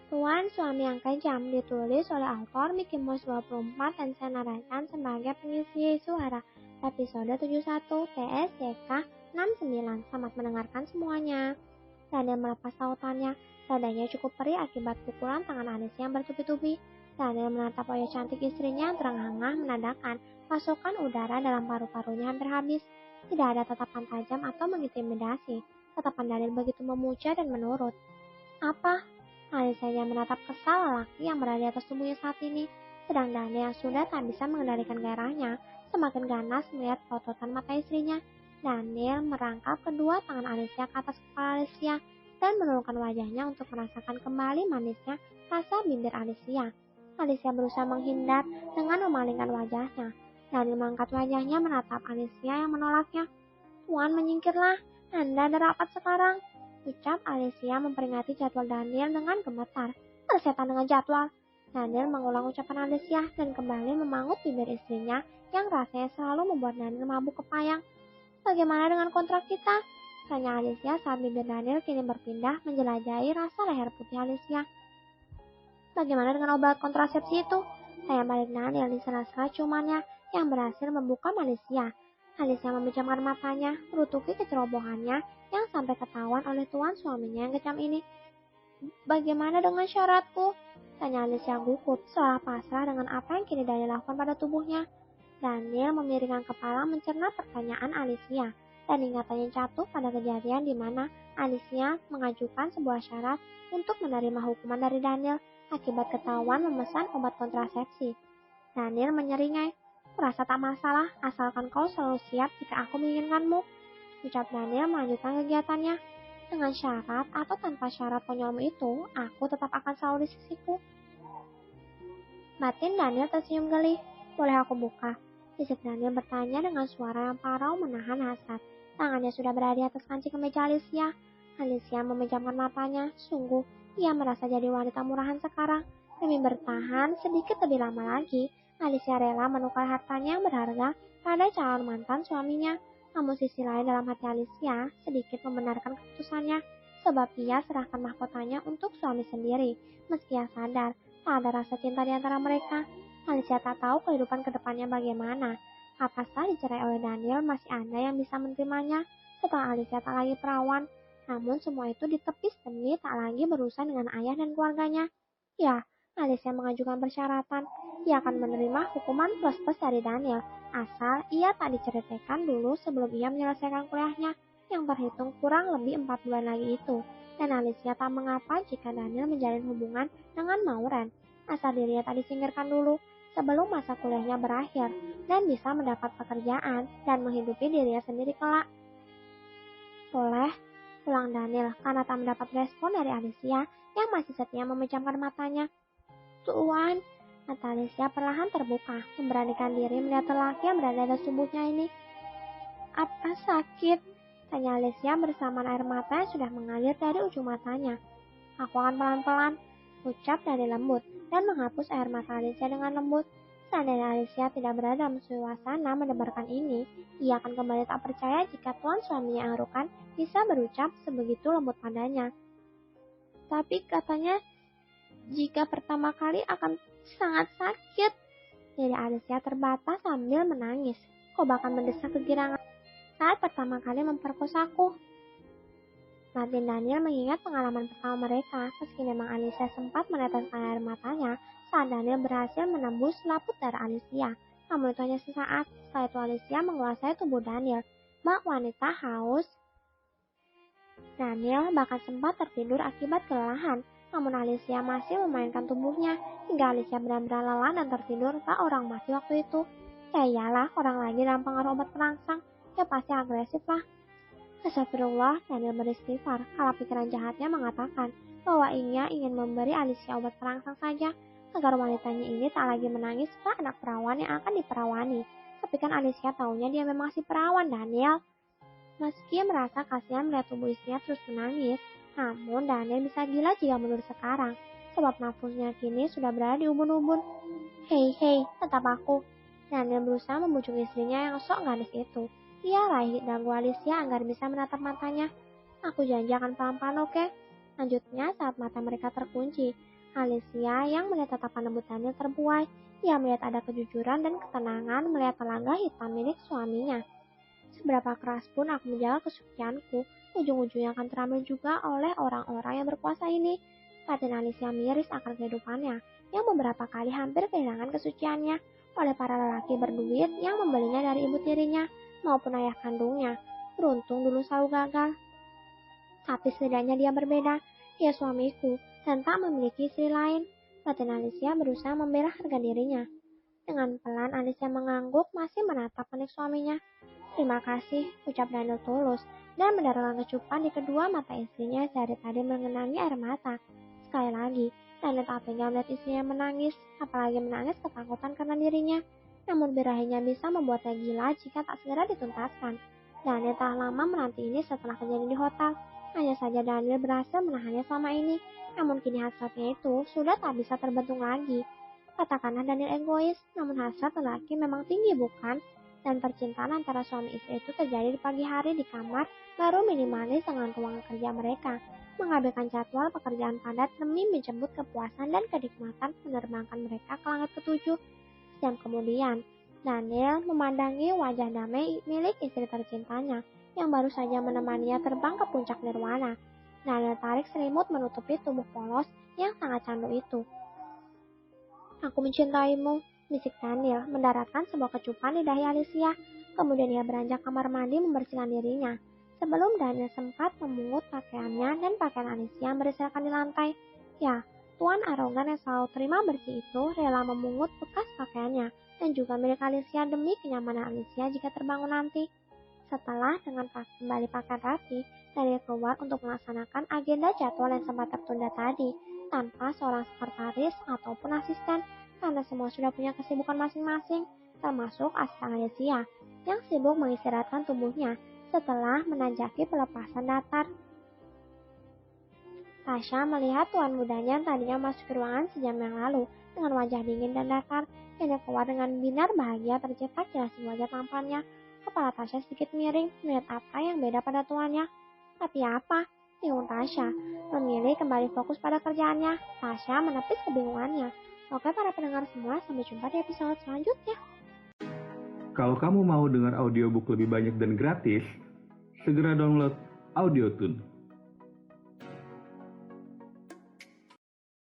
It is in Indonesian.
Tuan Suami yang Kejam ditulis oleh autor Mickey Mouse 24 dan saya narasikan sebagai pengisi suara. Episode 71 TSCK 69. Selamat mendengarkan semuanya. Daniel melepas tautannya. Dadanya cukup perih akibat pukulan tangan Alicia yang bertubi-tubi. Daniel menatap wajah cantik istrinya yang terengah-engah menandakan pasokan udara dalam paru-parunya hampir habis. Tidak ada tatapan tajam atau mengintimidasi. Tatapan Daniel begitu memuja dan menurut. Apa? Alicia menatap kesal lelaki yang berada di atas tubuhnya saat ini. Sedang Daniel yang sudah tak bisa mengendalikan gairahnya, semakin ganas melihat pelototan mata istrinya. Daniel merangkap kedua tangan Alicia ke atas kepala Alicia dan menurunkan wajahnya untuk merasakan kembali manisnya rasa bibir Alicia. Alicia berusaha menghindar dengan memalingkan wajahnya. Daniel mengangkat wajahnya menatap Alicia yang menolaknya. Tuan, menyingkirlah, Anda ada rapat sekarang. Ucap Alicia memperingati jadwal Daniel dengan gemetar. Persetan dengan jadwal. Daniel mengulang ucapan Alicia dan kembali memangut bibir istrinya yang rasanya selalu membuat Daniel mabuk kepayang. Bagaimana dengan kontrak kita? Tanya Alicia saat bibir Daniel kini berpindah menjelajahi rasa leher putih Alicia. Bagaimana dengan obat kontrasepsi itu? Tanya balik Daniel di sela-sela ciumannya yang berhasil membuka Alicia. Alicia memejamkan matanya, merutuki kecerobohannya yang sampai ketahuan oleh tuan suaminya yang kejam ini. Bagaimana dengan syaratku? Tanya Alicia gugup, seolah pasrah dengan apa yang kini Daniel lakukan pada tubuhnya. Daniel memiringkan kepala mencerna pertanyaan Alicia, dan ingatannya jatuh pada kejadian di mana Alicia mengajukan sebuah syarat untuk menerima hukuman dari Daniel akibat ketahuan memesan obat kontrasepsi. Daniel menyeringai, "Merasa tak masalah, asalkan kau selalu siap jika aku menginginkanmu," ucap Daniel melanjutkan kegiatannya. Dengan syarat atau tanpa syarat konyolmu itu, aku tetap akan selalu di sisiku. Batin Daniel tersenyum geli. Boleh aku buka? Bisik Daniel bertanya dengan suara yang parau menahan hasrat. Tangannya sudah berada di atas kancing kemeja Alicia. Alicia memejamkan matanya. Sungguh, ia merasa jadi wanita murahan sekarang. Demi bertahan sedikit lebih lama lagi, Alicia rela menukar hartanya yang berharga pada calon mantan suaminya. Namun sisi lain dalam hati Alicia sedikit membenarkan keputusannya, sebab ia serahkan mahkotanya untuk suami sendiri, meski ia sadar tak ada rasa cinta di antara mereka. Alicia tak tahu kehidupan kedepannya bagaimana. Apakah dicerai oleh Daniel masih ada yang bisa menerimanya setelah Alicia tak lagi perawan? Namun semua itu ditepis demi tak lagi berurusan dengan ayah dan keluarganya. Ya, Alicia mengajukan persyaratan. Ia akan menerima hukuman plus-plus dari Daniel, asal ia tak diceritakan dulu sebelum ia menyelesaikan kuliahnya, yang terhitung kurang lebih 4 bulan lagi itu. Dan Alicia tak mengapa jika Daniel menjalin hubungan dengan Maureen, asal dirinya tak disingkirkan dulu, sebelum masa kuliahnya berakhir, dan bisa mendapat pekerjaan dan menghidupi dirinya sendiri kelak. Boleh, ulang Daniel karena tak mendapat respon dari Alicia yang masih setia memejamkan matanya. Tuan, mata Alicia perlahan terbuka, memberanikan diri melihat lelaki yang berada di atas tubuhnya ini. Apa sakit? Tanya Alicia bersama air mata yang sudah mengalir dari ujung matanya. Aku akan pelan-pelan, ucap dari lembut, dan menghapus air mata Alicia dengan lembut. Seandainya Alicia tidak berada dalam suasana mendebarkan ini, ia akan kembali tak percaya jika tuan suaminya yang Rukan bisa berucap sebegitu lembut padanya. Tapi katanya jika pertama kali akan sangat sakit. Jadi Alicia terbata sambil menangis. Kau bahkan mendesak kegirangan saat pertama kali memperkosaku. Batin Daniel mengingat pengalaman pertama mereka, meski memang Alicia sempat meneteskan air matanya saat Daniel berhasil menembus laput darah Alicia. Namun itu hanya sesaat. Setelah itu Alicia menguasai tubuh Daniel. Bak wanita haus. Daniel bahkan sempat tertidur akibat kelelahan. Namun Alicia masih memainkan tubuhnya, hingga Alicia benar-benar lelah dan tertidur tak orang mati waktu itu. Ya iyalah, orang lagi dalam pengaruh obat perangsang, ya pasti agresif lah. Astagfirullah, Daniel beristighfar, kalau pikiran jahatnya mengatakan bahwa ia ingin memberi Alicia obat perangsang saja, agar wanitanya ini tak lagi menangis pak anak perawan yang akan diperawani. Tapi kan Alicia taunya dia memang si perawan, Daniel. Meski merasa kasihan melihat tubuh istrinya terus menangis, namun Daniel bisa gila jika mundur sekarang, sebab nafasnya kini sudah berada di ubun-ubun. Hei, tetap aku. Daniel berusaha membujuk istrinya yang sok gadis itu. Ia raih dagu Alicia agar bisa menatap matanya. Aku janji akan pelan-pelan, oke? Lanjutnya saat mata mereka terkunci. Alicia yang melihat tatapan lembut Daniel terbuai. Ia melihat ada kejujuran dan ketenangan melihat telaga hitam milik suaminya. Seberapa keras pun aku menjaga kesucianku, ujung-ujungnya akan terambil juga oleh orang-orang yang berkuasa ini. Batin Alicia miris akan kehidupannya, yang beberapa kali hampir kehilangan kesuciannya oleh para lelaki berduit yang membelinya dari ibu tirinya maupun ayah kandungnya. Beruntung dulu selalu gagal. Tapi setidaknya dia berbeda. Dia suamiku dan tak memiliki istri lain. Batin Alicia berusaha membela harga dirinya. Dengan pelan Alicia mengangguk masih menatap milik suaminya. Terima kasih, ucap Daniel tulus, dan mendarahkan kecupan di kedua mata istrinya dari tadi mengenangi air mata. Sekali lagi, Daniel tak tega melihat istrinya menangis, apalagi menangis ketakutan karena dirinya. Namun birahinya bisa membuatnya gila jika tak segera dituntaskan. Daniel tak lama menanti ini setelah kejadian di hotel. Hanya saja Daniel berhasil menahannya selama ini, namun kini hasratnya itu sudah tak bisa terbentuk lagi. Katakanlah Daniel egois, namun hasrat lelaki memang tinggi bukan? Dan percintaan antara suami istri itu terjadi di pagi hari di kamar, baru minimalis dengan ruangan kerja mereka, mengabaikan jadwal pekerjaan padat demi menjemput kepuasan dan kenikmatan menerbangkan mereka ke langit ketujuh. Sejam kemudian, Daniel memandangi wajah damai milik istri tercintanya, yang baru saja menemaninya terbang ke puncak nirwana. Daniel tarik selimut menutupi tubuh polos yang sangat candu itu. Aku mencintaimu, bisik Daniel, mendaratkan sebuah kecupan di dahi Alicia. Kemudian ia beranjak kamar mandi membersihkan dirinya. Sebelum Daniel sempat memungut pakaiannya dan pakaian Alicia yang berserakan di lantai. Ya, tuan arogan yang selalu terima bersih itu rela memungut bekas pakaiannya dan juga milik Alicia demi kenyamanan Alicia jika terbangun nanti. Setelah dengan kembali pakaian rapi, Daniel keluar untuk melaksanakan agenda jadwal yang sempat tertunda tadi, tanpa seorang sekretaris ataupun asisten, karena semua sudah punya kesibukan masing-masing, termasuk asisten Alicia, yang sibuk mengistirahatkan tubuhnya setelah menanjaki pelepasan datar. Tasya melihat tuan mudanya yang tadinya masuk ke ruangan sejam yang lalu, dengan wajah dingin dan datar, yang keluar dengan binar bahagia tercetak jelas di wajah tampannya. Kepala Tasya sedikit miring, melihat apa yang beda pada tuannya. Tapi apa? Bingung Tasya. Memilih kembali fokus pada kerjaannya. Tasya menepis kebingungannya. Oke para pendengar semua, sampai jumpa di episode selanjutnya. Kalau kamu mau dengar audiobook lebih banyak dan gratis, segera download AudioTune.